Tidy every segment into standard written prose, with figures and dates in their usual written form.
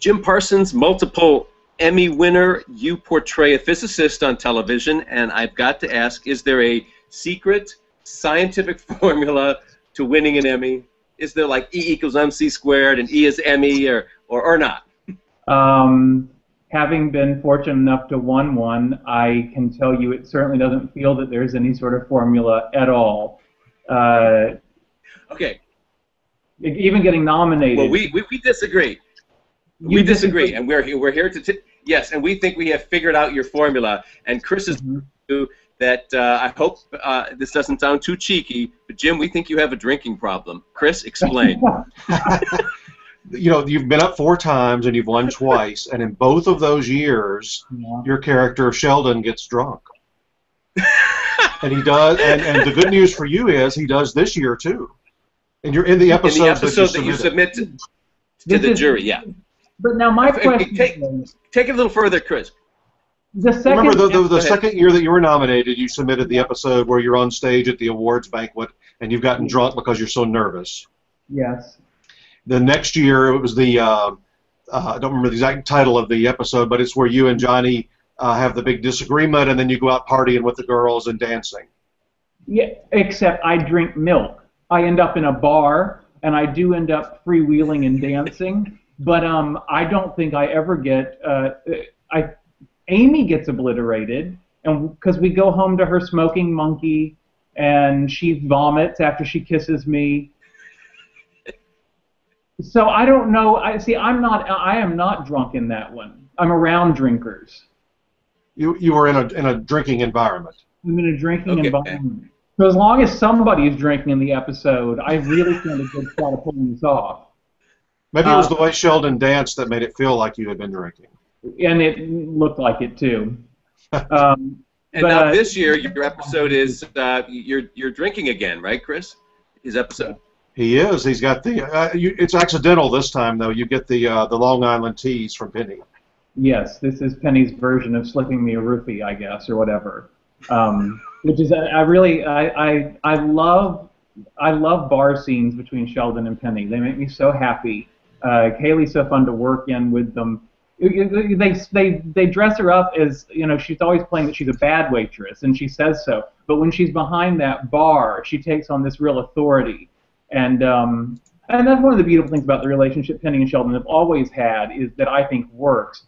Jim Parsons, multiple Emmy winner. You portray a physicist on television, and I've got to ask, is there a secret scientific formula to winning an Emmy? Is there like E equals MC squared and E is Emmy, or not? Having been fortunate enough to win one, I can tell you it certainly doesn't feel that there's any sort of formula at all. Okay. Even getting nominated. Well, we disagree. We disagree, and we're here to yes, and we think we have figured out your formula. And Chris is that I hope this doesn't sound too cheeky, but Jim, we think you have a drinking problem. Chris, explain. You know, you've been up 4 times and you've won twice, and in both of those years, your character Sheldon gets drunk. And he does, and the good news for you is he does this year too. And you're in the episode that you submit to the jury, yeah. But now my question take it a little further, Chris. Remember the second year that you were nominated, you submitted the episode where you're on stage at the awards banquet and you've gotten drunk because you're so nervous. Yes. The next year, it was the I don't remember the exact title of the episode, but it's where you and Johnny have the big disagreement, and then you go out partying with the girls and dancing. Yeah, except I drink milk. I end up in a bar, and I do end up freewheeling and dancing. But I don't think I ever get. Amy gets obliterated, and because we go home to her smoking monkey, and she vomits after she kisses me. So I don't know. I am not drunk in that one. I'm around drinkers. You were in a drinking environment. I'm in a drinking environment. So as long as somebody is drinking in the episode, I really stand a good shot of pulling this off. Maybe it was the way Sheldon danced that made it feel like you had been drinking. And it looked like it too. And now this year, your episode is you're drinking again, right, Chris? His episode. He is. He's got the. It's accidental this time, though. You get the Long Island teas from Penny. Yes, this is Penny's version of slipping me a roofie, I guess, or whatever. Which is I love bar scenes between Sheldon and Penny. They make me so happy. Kaylee's so fun to work in with them. They dress her up as, you know, she's always playing that she's a bad waitress, and she says so. But when she's behind that bar, she takes on this real authority. And that's one of the beautiful things about the relationship Penny and Sheldon have always had, is that I think works.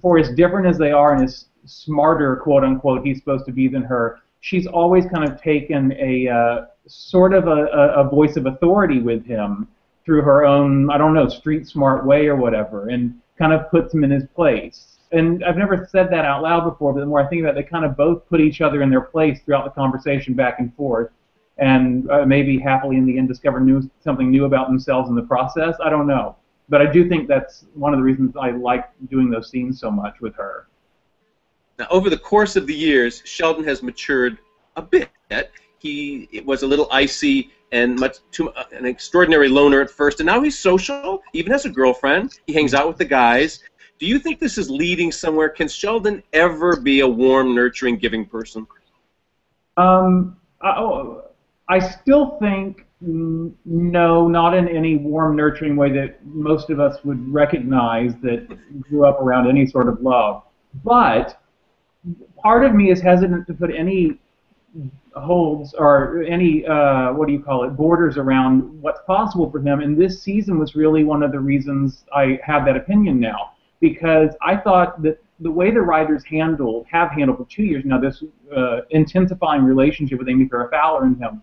For as different as they are and as smarter, quote unquote, he's supposed to be than her, she's always kind of taken a sort of a voice of authority with him through her own, I don't know, street smart way or whatever, and kind of puts him in his place. And I've never said that out loud before, but the more I think about it, they kind of both put each other in their place throughout the conversation back and forth. And maybe happily in the end discover something new about themselves in the process. I don't know. But I do think that's one of the reasons I like doing those scenes so much with her. Now, over the course of the years, Sheldon has matured a bit. He was a little icy and an extraordinary loner at first, and now he's social, even has a girlfriend. He hangs out with the guys. Do you think this is leading somewhere? Can Sheldon ever be a warm, nurturing, giving person? I still think no, not in any warm, nurturing way that most of us would recognize that grew up around any sort of love. But part of me is hesitant to put any holds or any, borders around what's possible for him. And this season was really one of the reasons I have that opinion now. Because I thought that the way the writers have handled for 2 years now, this intensifying relationship with Amy Farrah Fowler and him,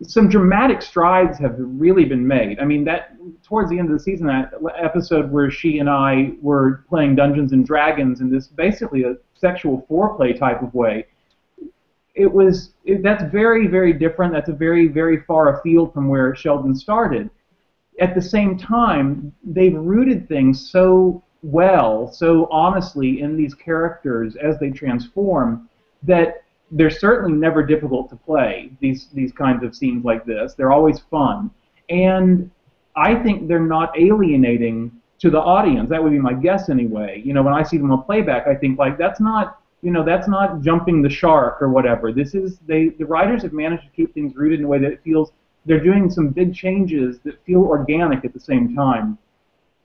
some dramatic strides have really been made. I mean, that towards the end of the season, that episode where she and I were playing Dungeons and Dragons in this basically a sexual foreplay type of way, that's very, very different. That's a very, very far afield from where Sheldon started. At the same time, they've rooted things so well, so honestly in these characters as they transform, that they're certainly never difficult to play, these kinds of scenes like this. They're always fun. And I think they're not alienating to the audience. That would be my guess anyway. You know, when I see them on playback, I think, like, that's not jumping the shark or whatever. The writers have managed to keep things rooted in a way that it feels they're doing some big changes that feel organic at the same time.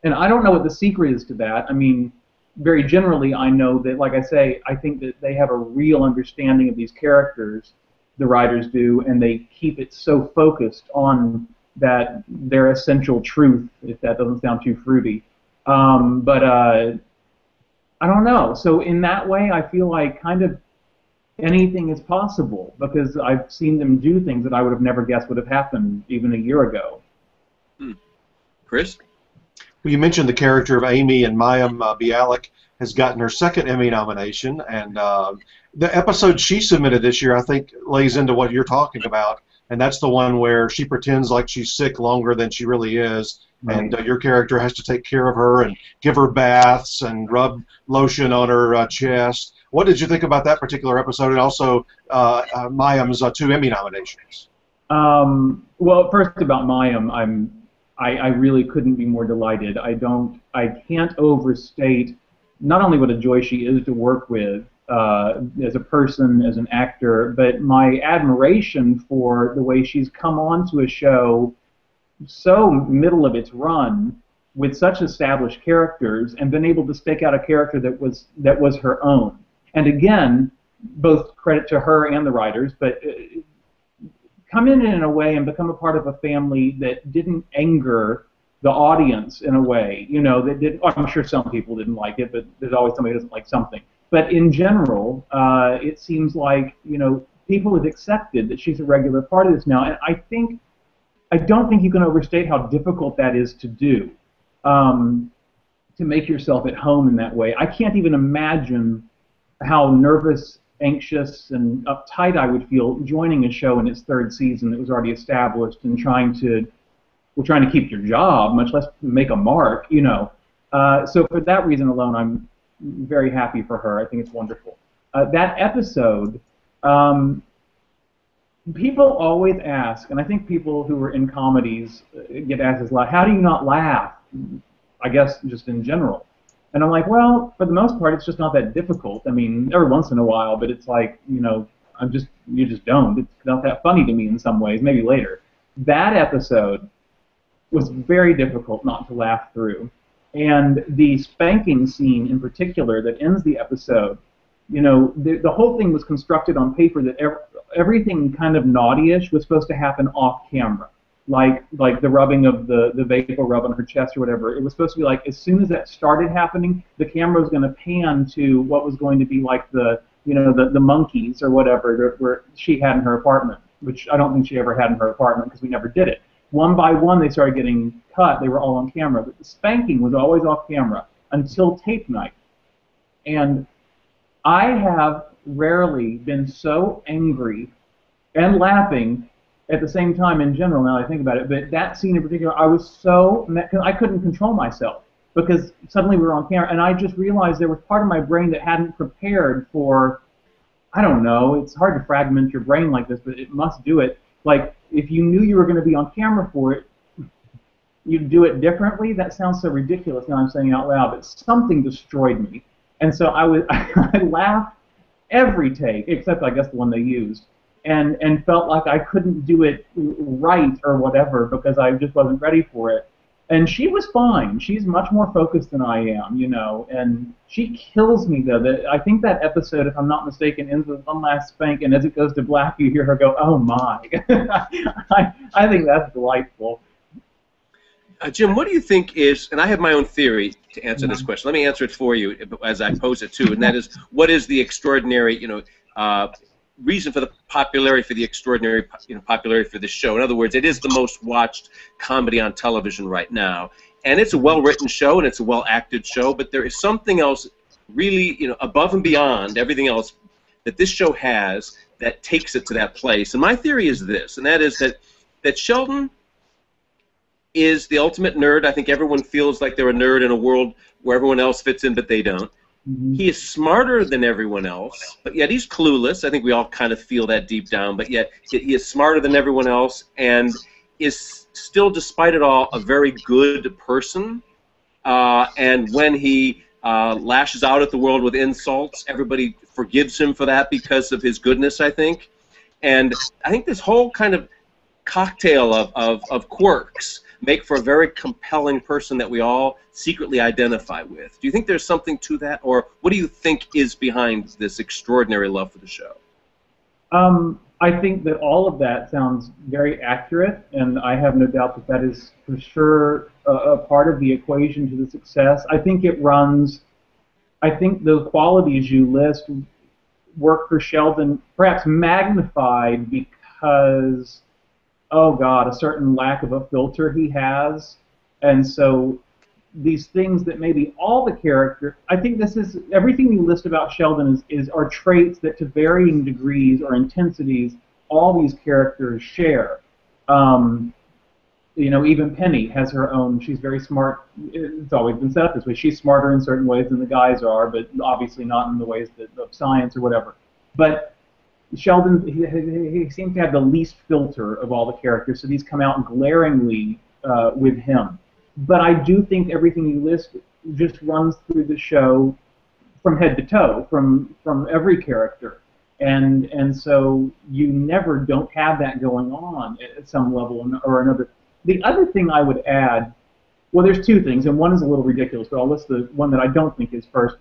And I don't know what the secret is to that. I mean, very generally, I know that, like I say, I think that they have a real understanding of these characters, the writers do, and they keep it so focused on that their essential truth, if that doesn't sound too fruity. But I don't know. So in that way, I feel like kind of anything is possible because I've seen them do things that I would have never guessed would have happened even a year ago. Chris? Well, you mentioned the character of Amy, and Mayim Bialik has gotten her second Emmy nomination, and the episode she submitted this year, I think, lays into what you're talking about, and that's the one where she pretends like she's sick longer than she really is, and your character has to take care of her and give her baths and rub lotion on her chest. What did you think about that particular episode, and also Mayim's 2 Emmy nominations? Well, first about Mayim, I really couldn't be more delighted. I can't overstate not only what a joy she is to work with as a person, as an actor, but my admiration for the way she's come on to a show so middle of its run with such established characters and been able to stake out a character that was her own. And again, both credit to her and the writers, but come in a way and become a part of a family that didn't anger the audience in a way, you know, that did. I'm sure some people didn't like it, but there's always somebody who doesn't like something. But in general, it seems like, you know, people have accepted that she's a regular part of this now, and I don't think you can overstate how difficult that is to do, to make yourself at home in that way. I can't even imagine how nervous, anxious, and uptight I would feel joining a show in its 3rd season that was already established and trying to keep your job, much less make a mark, you know. So for that reason alone, I'm very happy for her. I think it's wonderful. That episode, people always ask, and I think people who are in comedies get asked this a lot, how do you not laugh? I guess just in general. And I'm like, well, for the most part, it's just not that difficult. I mean, every once in a while, but it's like, you know, you just don't. It's not that funny to me in some ways, maybe later. That episode was very difficult not to laugh through. And the spanking scene in particular that ends the episode, you know, the whole thing was constructed on paper that everything kind of naughty-ish was supposed to happen off camera. Like the rubbing of the vapor rub on her chest or whatever. It was supposed to be like as soon as that started happening, the camera was going to pan to what was going to be like the monkeys or whatever where she had in her apartment, which I don't think she ever had in her apartment because we never did it. One by one, they started getting cut. They were all on camera, but the spanking was always off camera until tape night. And I have rarely been so angry and laughing at the same time in general, now that I think about it, but that scene in particular, I was so, I couldn't control myself because suddenly we were on camera, and I just realized there was part of my brain that hadn't prepared for, I don't know, it's hard to fragment your brain like this, but it must do it. Like, if you knew you were going to be on camera for it, you'd do it differently? That sounds so ridiculous now I'm saying it out loud, but something destroyed me. And so I laughed every take, except I guess the one they used. And felt like I couldn't do it right or whatever because I just wasn't ready for it. And she was fine. She's much more focused than I am, you know, and she kills me, though. I think that episode, if I'm not mistaken, ends with one last spank, and as it goes to black, you hear her go, oh, my. I think that's delightful. Jim, what do you think is, and I have my own theory to answer this question. Let me answer it for you as I pose it, too, and that is, what is the extraordinary, you know, reason for the popularity for the extraordinary, you know, popularity for this show? In other words, it is the most watched comedy on television right now, and it's a well-written show and it's a well-acted show. But there is something else, really, you know, above and beyond everything else that this show has that takes it to that place. And my theory is this, and that is that Sheldon is the ultimate nerd. I think everyone feels like they're a nerd in a world where everyone else fits in, but they don't. He is smarter than everyone else, but yet he's clueless. I think we all kind of feel that deep down, but yet he is smarter than everyone else and is still, despite it all, a very good person. And when he lashes out at the world with insults, everybody forgives him for that because of his goodness, I think. And I think this whole kind of cocktail of quirks make for a very compelling person that we all secretly identify with. Do you think there's something to that, or what do you think is behind this extraordinary love for the show? I think that all of that sounds very accurate, and I have no doubt that that is for sure a part of the equation to the success. I think the qualities you list work for Sheldon, perhaps magnified because, oh God, a certain lack of a filter he has, and so these things that maybe all the characters, I think this is, everything you list about Sheldon are traits that to varying degrees or intensities all these characters share. You know, even Penny has her own, she's very smart, it's always been set up this way, she's smarter in certain ways than the guys are, but obviously not in the ways of science or whatever. But Sheldon, he seems to have the least filter of all the characters, so these come out glaringly with him. But I do think everything you list just runs through the show from head to toe, from every character, and so you never don't have that going on at some level or another. The other thing I would add, well, there's two things, and one is a little ridiculous, but I'll list the one that I don't think is first.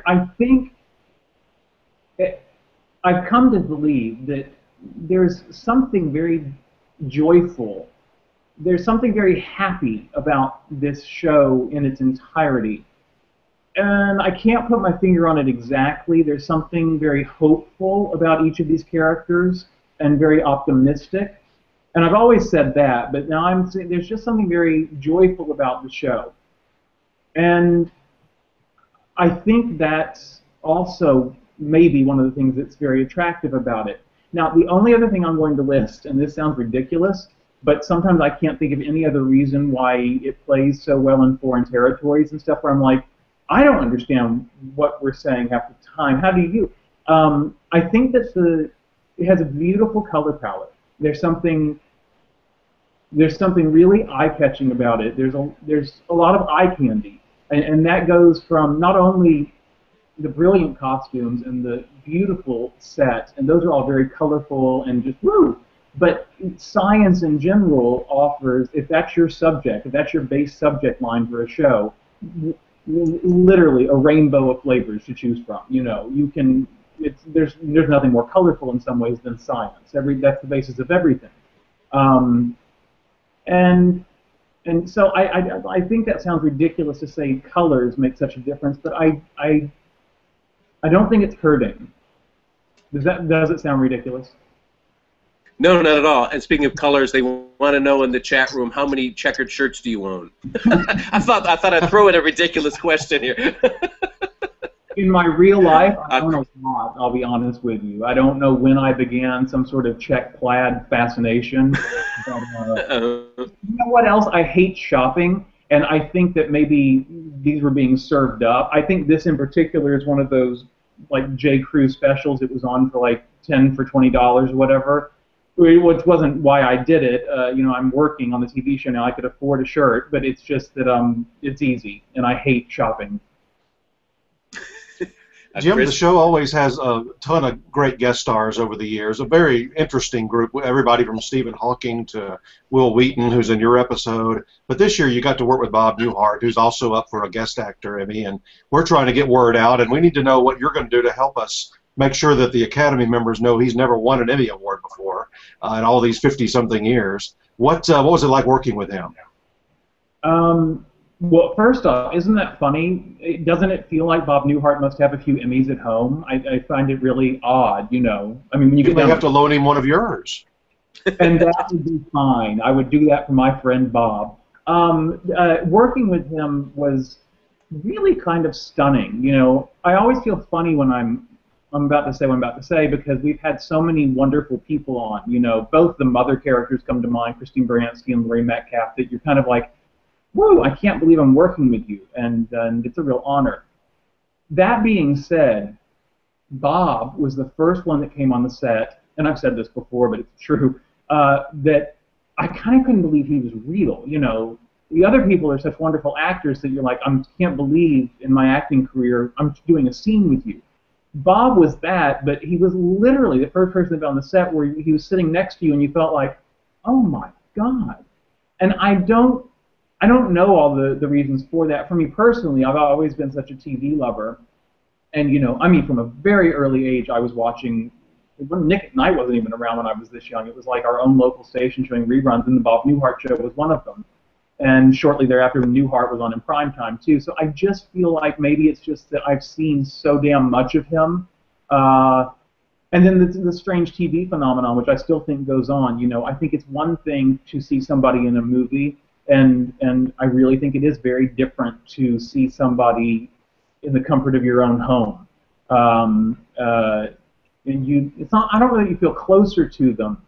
I think I've come to believe that there's something very joyful. There's something very happy about this show in its entirety. And I can't put my finger on it exactly. There's something very hopeful about each of these characters and very optimistic. And I've always said that, but now I'm saying there's just something very joyful about the show. And I think that's also maybe one of the things that's very attractive about it. Now, the only other thing I'm going to list, and this sounds ridiculous, but sometimes I can't think of any other reason why it plays so well in foreign territories and stuff where I'm like, I don't understand what we're saying half the time. How do you? I think that it has a beautiful color palette. There's something really eye-catching about it. There's a lot of eye candy, and that goes from not only the brilliant costumes and the beautiful set, and those are all very colorful and just woo. But science in general offers, if that's your subject, if that's your base subject line for a show, literally a rainbow of flavors to choose from. You know, you can. There's nothing more colorful in some ways than science. That's the basis of everything. And so I think that sounds ridiculous to say colors make such a difference, but I don't think it's hurting. Does it sound ridiculous? No, not at all. And speaking of colors, they want to know in the chat room, how many checkered shirts do you own? I thought I'd throw in a ridiculous question here. In my real life, I own a lot, I'll be honest with you. I don't know when I began some sort of check plaid fascination. But, you know what else? I hate shopping, and I think that maybe these were being served up. I think this in particular is one of those like J. Crew specials. It was on for like 10 for $20 or whatever. Which wasn't why I did it. You know, I'm working on the TV show now. I could afford a shirt, but it's just that it's easy, and I hate shopping. Jim, the show always has a ton of great guest stars over the years. A very interesting group. Everybody from Stephen Hawking to Will Wheaton, who's in your episode. But this year you got to work with Bob Newhart, who's also up for a guest actor Emmy. And we're trying to get word out, and we need to know what you're going to do to help us make sure that the Academy members know he's never won an Emmy Award before in all these 50-something years. What was it like working with him? Well, first off, isn't that funny? Doesn't it feel like Bob Newhart must have a few Emmys at home? I find it really odd, you know. I mean, when you may have to loan him one of yours. And that would be fine. I would do that for my friend Bob. Working with him was really kind of stunning. You know, I always feel funny when I'm about to say what I'm about to say because we've had so many wonderful people on. You know, both the mother characters come to mind, Christine Baranski and Lori Metcalf, that you're kind of like, whoa, I can't believe I'm working with you, and it's a real honor. That being said, Bob was the first one that came on the set, and I've said this before, but it's true, that I kind of couldn't believe he was real. You know, the other people are such wonderful actors that you're like, I can't believe in my acting career I'm doing a scene with you. Bob was that, but he was literally the first person to be on the set where he was sitting next to you and you felt like, oh my God. And I don't know all the reasons for that. For me personally, I've always been such a TV lover. And, you know, I mean, from a very early age, I was watching, when Nick at Night wasn't even around when I was this young. It was like our own local station showing reruns, and the Bob Newhart show was one of them. And shortly thereafter, Newhart was on in primetime, too. So I just feel like maybe it's just that I've seen so damn much of him. And then the strange TV phenomenon, which I still think goes on. You know, I think it's one thing to see somebody in a movie, and I really think it is very different to see somebody in the comfort of your own home. And it's not. I don't know that you feel closer to them,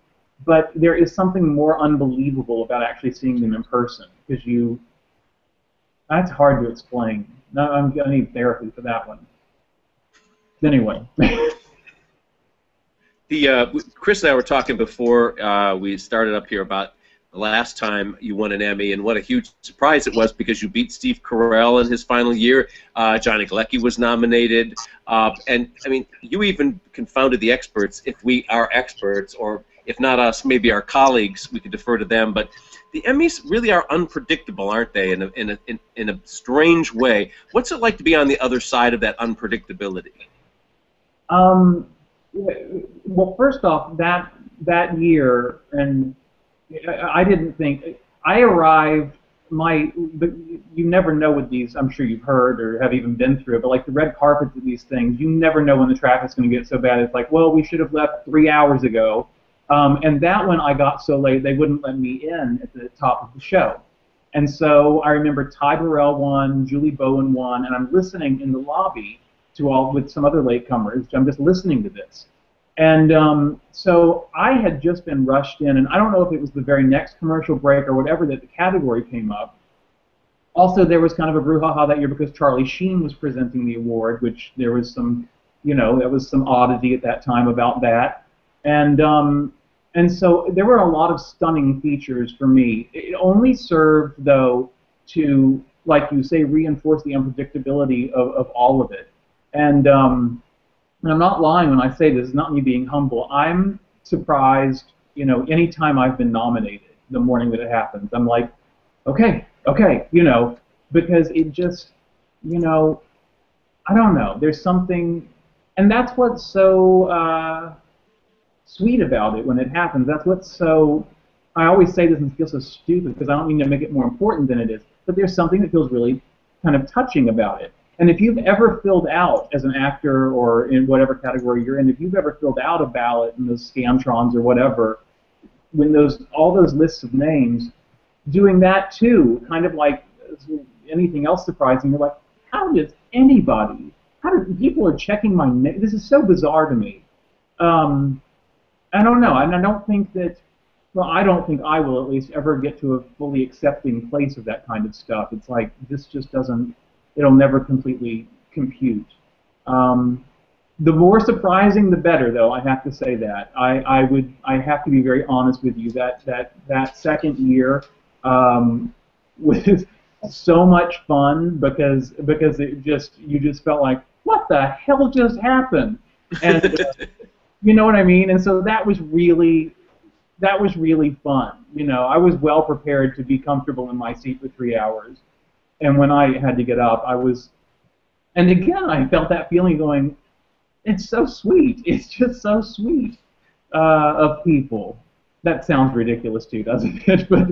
but there is something more unbelievable about actually seeing them in person, because that's hard to explain. No, I'm gonna need therapy for that one. Anyway. Chris and I were talking before we started up here about the last time you won an Emmy, and what a huge surprise it was, because you beat Steve Carell in his final year. Johnny Galecki was nominated, and I mean, you even confounded the experts. If we are experts, or if not us, maybe our colleagues, we could defer to them. But the Emmys really are unpredictable, aren't they? In a strange way. What's it like to be on the other side of that unpredictability? Well, first off, that year, and I didn't think, I arrived, but you never know with these, I'm sure you've heard or have even been through it, but like the red carpets of these things, you never know when the traffic's going to get so bad. It's like, well, we should have left 3 hours ago. And that one I got so late, they wouldn't let me in at the top of the show. And so I remember Ty Burrell won, Julie Bowen won, and I'm listening in the lobby with some other latecomers. I'm just listening to this. And so I had just been rushed in, and I don't know if it was the very next commercial break or whatever that the category came up. Also, there was kind of a brouhaha that year because Charlie Sheen was presenting the award, which there was some, you know, there was some oddity at that time about that. And so there were a lot of stunning features for me. It only served, though, to, like you say, reinforce the unpredictability of all of it. And I'm not lying when I say this, not me being humble. I'm surprised, you know, anytime I've been nominated, the morning that it happens, I'm like, okay, you know, because it just, you know, I don't know. There's something, and that's what's so sweet about it when it happens. That's what's so, I always say this and it feels so stupid because I don't mean to make it more important than it is, but there's something that feels really kind of touching about it. And if you've ever filled out, as an actor or in whatever category you're in, if you've ever filled out a ballot in those Scantrons or whatever, when all those lists of names, doing that too, kind of like anything else surprising, you're like, how does anybody, people are checking my name? This is so bizarre to me. I don't know, and I don't think that, well, I don't think I will at least ever get to a fully accepting place of that kind of stuff. It's like, this just doesn't, it'll never completely compute. The more surprising, the better, though. I have to say that. I have to be very honest with you. That second year was so much fun because you just felt like, what the hell just happened? And you know what I mean? And so that was really fun. You know, I was well prepared to be comfortable in my seat for 3 hours. And when I had to get up, and again, I felt that feeling going, it's so sweet. It's just so sweet of people. That sounds ridiculous too, doesn't it? But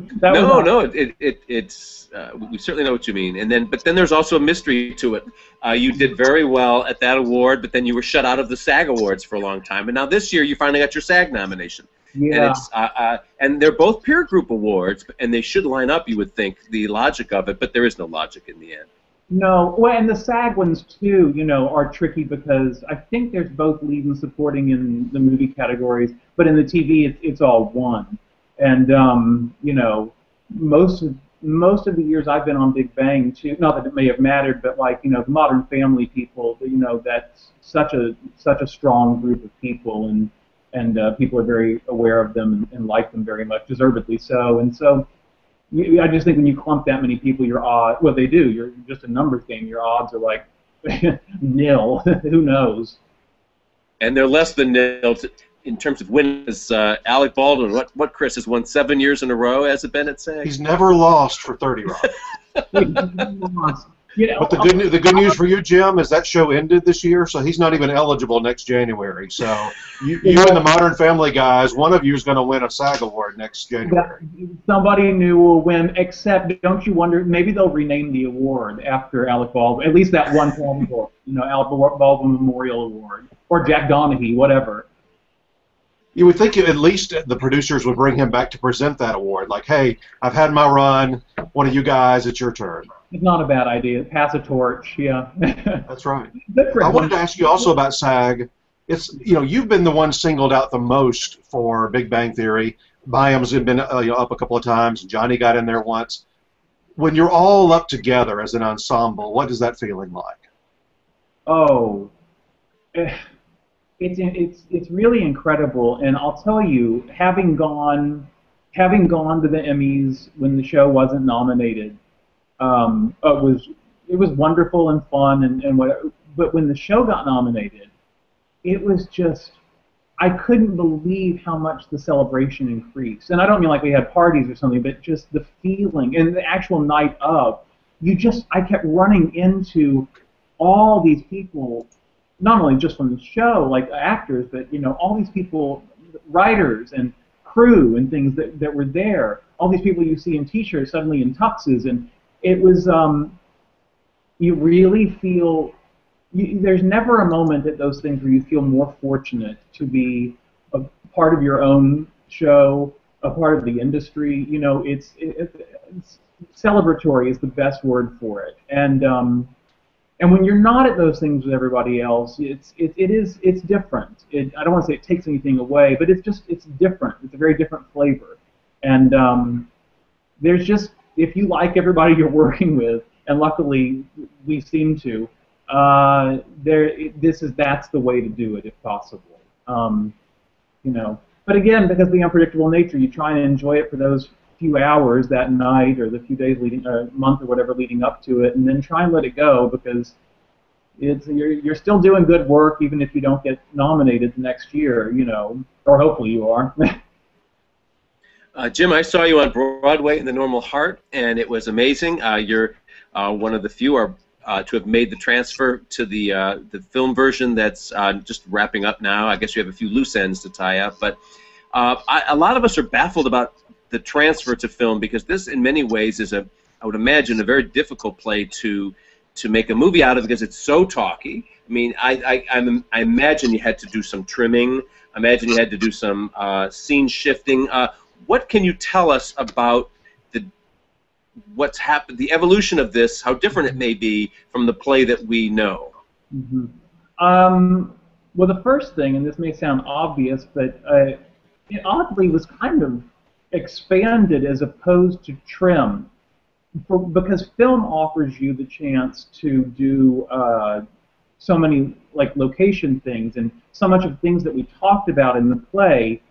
it's we certainly know what you mean. But then there's also a mystery to it. You did very well at that award, but then you were shut out of the SAG Awards for a long time. And now this year, you finally got your SAG nomination. Yeah. And they're both peer group awards, and they should line up, you would think, the logic of it, but there is no logic in the end. No, well, and the SAG ones, too, you know, are tricky because I think there's both lead and supporting in the movie categories, but in the TV, it's all one. And, you know, most of the years I've been on Big Bang, too, not that it may have mattered, but, like, you know, the Modern Family people, you know, that's such a strong group of people, and people are very aware of them and like them very much, deservedly so. And so I just think when you clump that many people, your odds, well, they do, you're just a numbers game. Your odds are like nil. Who knows? And they're less than nil in terms of wins, Alec Baldwin, what Chris has won 7 years in a row as a Bennett SAG? He's never lost for 30 Rock. You know, But the good news for you, Jim, is that show ended this year, so he's not even eligible next January. So you and the Modern Family guys, one of you is going to win a SAG award next January. Somebody new will win, except don't you wonder, maybe they'll rename the award after Alec Baldwin, at least that one category, you know, Alec Baldwin Memorial Award, or Jack Donaghy, whatever. You would think at least the producers would bring him back to present that award. Like, hey, I've had my run. One of you guys, it's your turn. It's not a bad idea. Pass a torch, yeah. That's right. I wanted to ask you also about SAG. It's, you know, you've been the one singled out the most for Big Bang Theory. Byam's been up a couple of times. Johnny got in there once. When you're all up together as an ensemble, what is that feeling like? Oh, it's really incredible, and I'll tell you, having gone to the Emmys when the show wasn't nominated, it was wonderful and fun and whatever. But when the show got nominated, it was just, I couldn't believe how much the celebration increased. And I don't mean like we had parties or something, but just the feeling and the actual night of, I kept running into all these people, not only just from the show, like actors, but you know, all these people, writers and crew and things that were there. All these people you see in T-shirts suddenly in tuxes, and it was, you really feel, there's never a moment at those things where you feel more fortunate to be a part of your own show, a part of the industry. You know, it's celebratory is the best word for it. And when you're not at those things with everybody else, it's different. I don't want to say it takes anything away, but it's different. It's a very different flavor. And there's just, if you like everybody you're working with, and luckily we seem to, that's the way to do it if possible. You know, but again, because of the unpredictable nature, you try and enjoy it for those few hours that night or the few days leading, month or whatever leading up to it, and then try and let it go, because you're still doing good work even if you don't get nominated next year, you know, or hopefully you are. Jim, I saw you on Broadway in The Normal Heart, and it was amazing. You're one of the few to have made the transfer to the film version that's just wrapping up now. I guess you have a few loose ends to tie up, but a lot of us are baffled about the transfer to film, because this, in many ways, is I would imagine, a very difficult play to make a movie out of, because it's so talky. I mean, I imagine you had to do some trimming. I imagine you had to do some scene shifting. What can you tell us about what's happened, the evolution of this, how different it may be from the play that we know? Mm-hmm. Well, the first thing, and this may sound obvious, but it oddly was kind of expanded as opposed to trimmed, because film offers you the chance to do so many like location things, and so much of things that we talked about in the play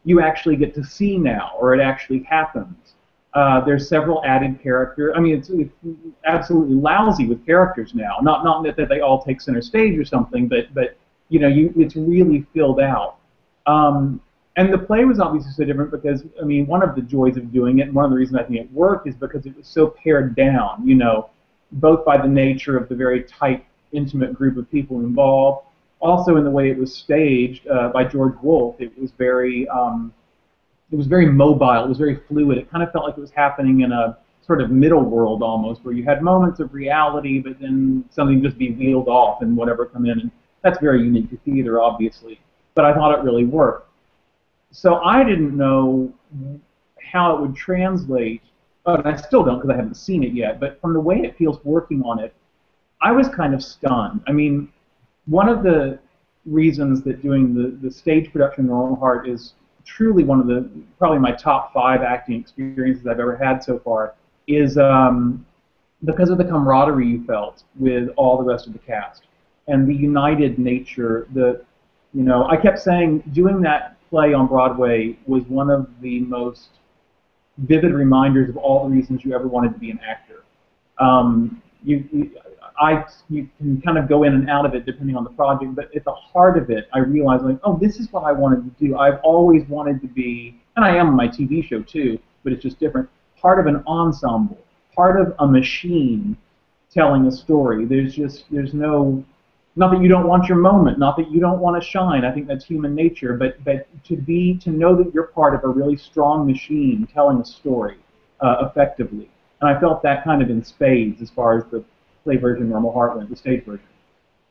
you actually get to see now, or it actually happens. There's several added characters. I mean, it's absolutely lousy with characters now. Not that they all take center stage or something, but you know, it's really filled out. And the play was obviously so different because, I mean, one of the joys of doing it, and one of the reasons I think it worked, is because it was so pared down, you know, both by the nature of the very tight, intimate group of people involved, also in the way it was staged by George Wolfe. It was very mobile, it was very fluid. It kind of felt like it was happening in a sort of middle world almost, where you had moments of reality, but then something just be wheeled off and whatever come in, and that's very unique to theater, obviously. But I thought it really worked. So I didn't know how it would translate, and I still don't because I haven't seen it yet, but from the way it feels working on it, I was kind of stunned. I mean, one of the reasons that doing the stage production of Normal Heart is truly one of the, probably my top 5 acting experiences I've ever had so far, is because of the camaraderie you felt with all the rest of the cast and the united nature. You know, I kept saying doing that play on Broadway was one of the most vivid reminders of all the reasons you ever wanted to be an actor. you can kind of go in and out of it depending on the project, but at the heart of it, I realized, like, oh, this is what I wanted to do. I've always wanted to be, and I am on my TV show too, but it's just different, part of an ensemble, part of a machine telling a story. There's no, not that you don't want your moment, not that you don't want to shine. I think that's human nature, but to know that you're part of a really strong machine telling a story effectively. And I felt that kind of in spades as far as the play version, Normal Heart went, the stage version.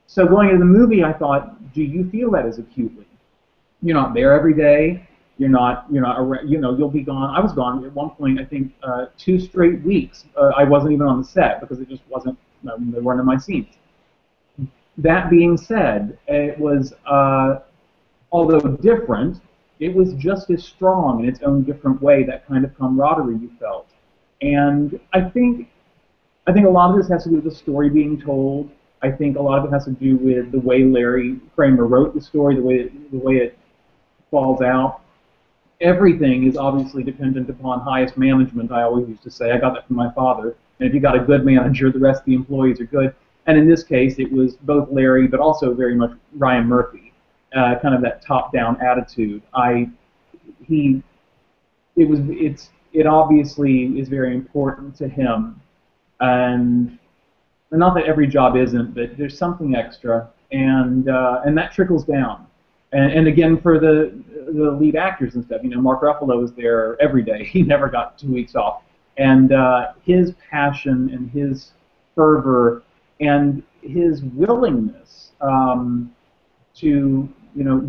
So going into the movie, I thought, do you feel that as acutely? You're not there every day. You're not, you'll be gone. I was gone at one point, I think, 2 straight weeks. I wasn't even on the set because it just wasn't, they weren't in my scenes. That being said, it was, although different, it was just as strong in its own different way, that kind of camaraderie you felt. And I think a lot of this has to do with the story being told. I think a lot of it has to do with the way Larry Kramer wrote the story, the way it falls out. Everything is obviously dependent upon highest management, I always used to say. I got that from my father. And if you got a good manager, the rest of the employees are good. And in this case, it was both Larry, but also very much Ryan Murphy, kind of that top-down attitude. It obviously is very important to him, and not that every job isn't, but there's something extra, and that trickles down. And again, for the lead actors and stuff, Mark Ruffalo was there every day. He never got 2 weeks off, and his passion and his fervor and his willingness to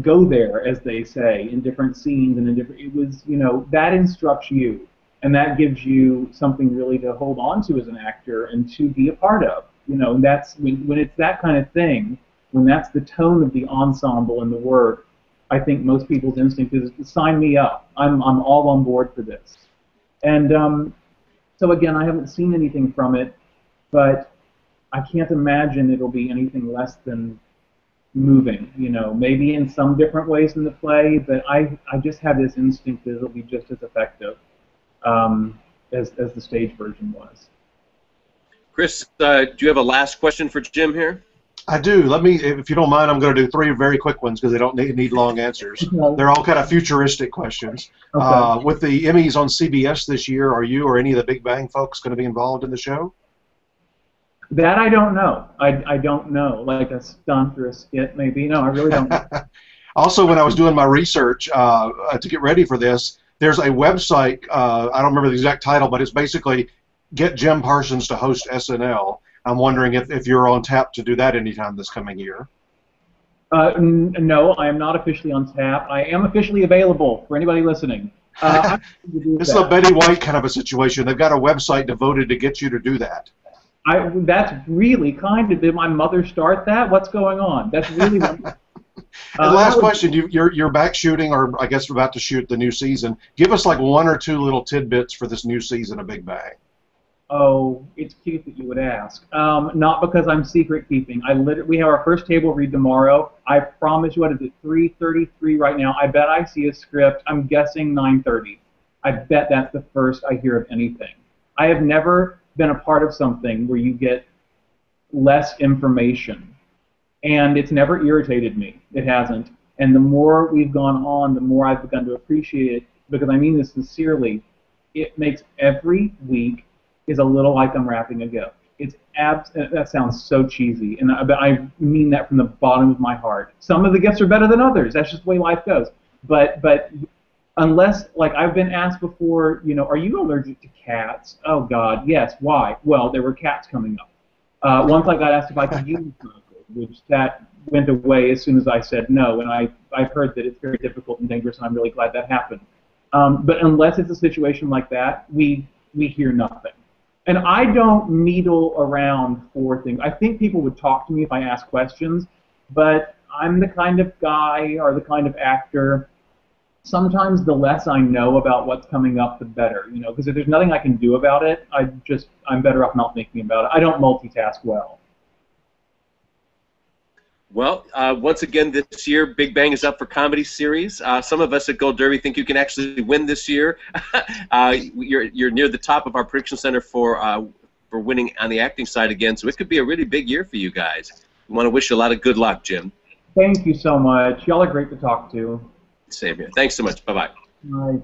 go there, as they say, in different scenes and in different, it was, that instructs you, and that gives you something really to hold on to as an actor and to be a part of, and that's when it's that kind of thing, when that's the tone of the ensemble and the work, I think most people's instinct is to sign me up. I'm all on board for this. And so again, I haven't seen anything from it, but I can't imagine it'll be anything less than moving, maybe in some different ways in the play, but I just have this instinct that it'll be just as effective as the stage version was. Chris, do you have a last question for Jim here? I do. Let me, if you don't mind, I'm going to do 3 very quick ones because they don't need long answers. Okay. They're all kind of futuristic questions. Okay. With the Emmys on CBS this year, are you or any of the Big Bang folks going to be involved in the show? That I don't know. I don't know. Like a stunt or a skit, maybe. No, I really don't know. Also, when I was doing my research to get ready for this, there's a website, I don't remember the exact title, but it's basically Get Jim Parsons to Host SNL. I'm wondering if you're on tap to do that anytime this coming year. No, I am not officially on tap. I am officially available for anybody listening. This is a Betty White kind of a situation. They've got a website devoted to get you to do that. That's really kind of, did my mother start that? What's going on? That's really And last question, you're back shooting, or I guess about to shoot the new season. Give us like 1 or 2 little tidbits for this new season of Big Bang. Oh, it's cute that you would ask. Not because I'm secret keeping. We have our first table read tomorrow. I promise you, what is it, 3:33 right now? I bet I see a script. I'm guessing 9:30. I bet that's the first I hear of anything. I have never been a part of something where you get less information, and it's never irritated me. It hasn't. And the more we've gone on, the more I've begun to appreciate it, because I mean this sincerely. It makes every week is a little like I'm wrapping a gift. That sounds so cheesy, and I mean that from the bottom of my heart. Some of the gifts are better than others. That's just the way life goes. But unless, like I've been asked before, are you allergic to cats? Oh God, yes. Why? Well, there were cats coming up. Once I got asked if I could use smoke, which that went away as soon as I said no, and I've heard that it's very difficult and dangerous, and I'm really glad that happened. But unless it's a situation like that, we hear nothing. And I don't needle around for things. I think people would talk to me if I asked questions, but I'm the kind of guy or the kind of actor, sometimes the less I know about what's coming up, the better, because if there's nothing I can do about it, I'm better off not thinking about it. I don't multitask well. Well, once again this year, Big Bang is up for comedy series. Some of us at Gold Derby think you can actually win this year. You're near the top of our prediction center for for winning on the acting side again, so it could be a really big year for you guys. We want to wish you a lot of good luck, Jim. Thank you so much. Y'all are great to talk to. Same here. Thanks so much. Bye-bye. Bye.